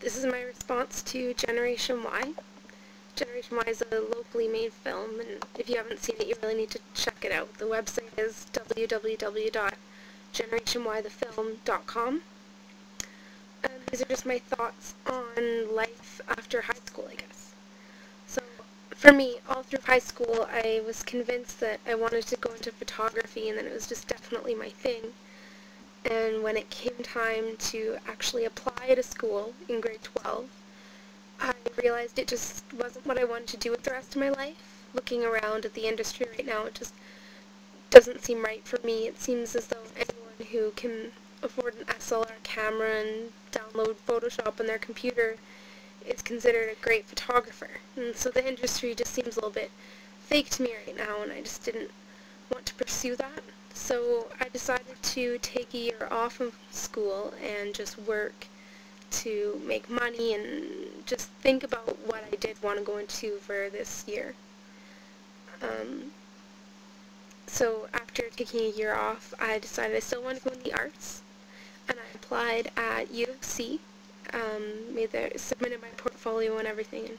This is my response to Generation Y. Generation Y is a locally made film, and if you haven't seen it, you really need to check it out. The website is www.generationythefilm.com. And these are just my thoughts on life after high school, I guess. So, for me, all through high school, I was convinced that I wanted to go into photography, and that it was just definitely my thing. And when it came time to actually apply to school in grade 12, I realized it just wasn't what I wanted to do with the rest of my life. Looking around at the industry right now, it just doesn't seem right for me. It seems as though anyone who can afford an SLR camera and download Photoshop on their computer is considered a great photographer. And so the industry just seems a little bit fake to me right now, and I just didn't want to pursue that. So I decided to take a year off of school and just work to make money and just think about what I did want to go into for this year. So after taking a year off, I decided I still wanted to go in the arts, and I applied at U of C, submitted my portfolio and everything, and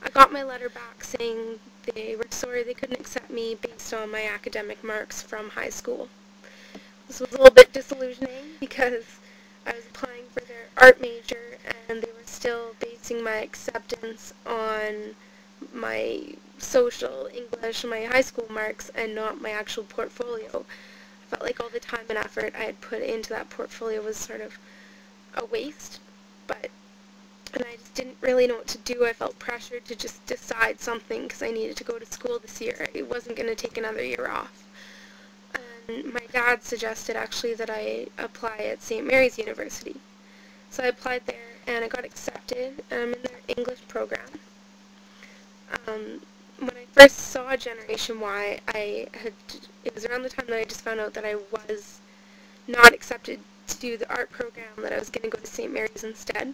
I got my letter back saying they were sorry they couldn't accept me based on my academic marks from high school. This was a little bit disillusioning because I was applying for their art major and they were still basing my acceptance on my social, English, my high school marks and not my actual portfolio. I felt like all the time and effort I had put into that portfolio was sort of a waste, and I just didn't really know what to do. I felt pressured to just decide something because I needed to go to school this year. I wasn't going to take another year off. And my dad suggested actually that I apply at St. Mary's University. So I applied there and I got accepted, and I'm in their English program. When I first saw Generation Y, it was around the time that I just found out that I was not accepted to do the art program, that I was going to go to St. Mary's instead.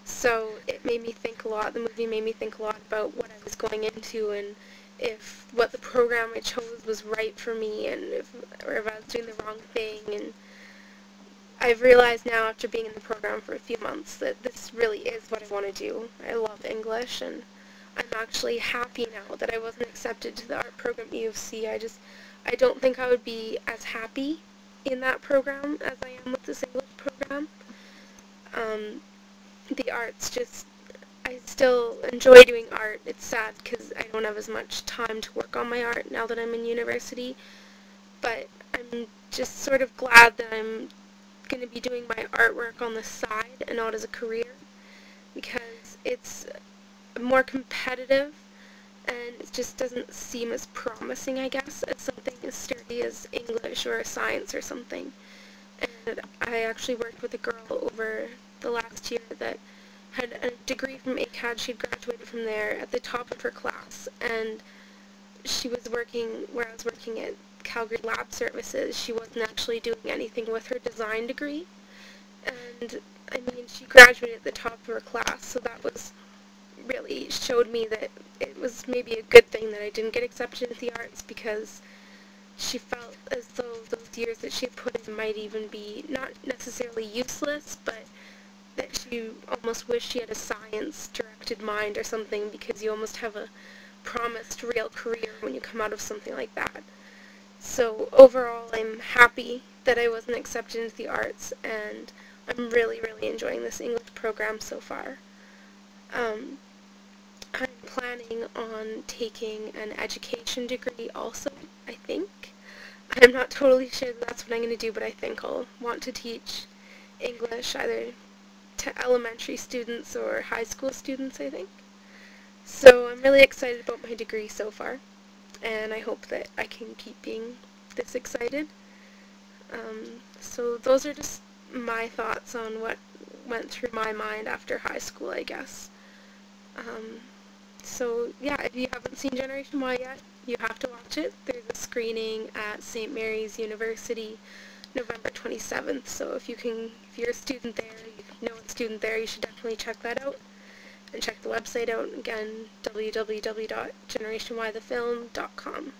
So it made me think a lot, the movie made me think a lot about what I was going into and if what the program I chose was right for me and if I was doing the wrong thing. And I've realized now after being in the program for a few months that this really is what I want to do. I love English, and I'm actually happy now that I wasn't accepted to the art program at U of C. I don't think I would be as happy in that program as I am with this English program. The arts I still enjoy doing art. It's sad because I don't have as much time to work on my art now that I'm in university, but I'm just sort of glad that I'm going to be doing my artwork on the side and not as a career, because it's more competitive and it just doesn't seem as promising, I guess, as something as sturdy as English or science or something. And I actually worked with a girl over the last year that had a degree from ACAD. She'd graduated from there at the top of her class, and she was working where I was working at Calgary Lab Services. She wasn't actually doing anything with her design degree, and I mean, she graduated at the top of her class, so that was really showed me that it was maybe a good thing that I didn't get accepted into the arts, because she felt as though those years that she had put in might even be not necessarily useless, but that she almost wished she had a science-directed mind or something, because you almost have a promised real career when you come out of something like that. So overall, I'm happy that I wasn't accepted into the arts, and I'm really, really enjoying this English program so far. I'm planning on taking an education degree also, I think. I'm not totally sure that's what I'm going to do, but I think I'll want to teach English either to elementary students or high school students, I think. So I'm really excited about my degree so far, and I hope that I can keep being this excited. So those are just my thoughts on what went through my mind after high school, I guess. So yeah, if you haven't seen Generation Y yet, you have to watch it. There's a screening at St. Mary's University November 27th, so if you're a student there, you know a student there, you should definitely check that out. And check the website out, again, www.generationythefilm.com.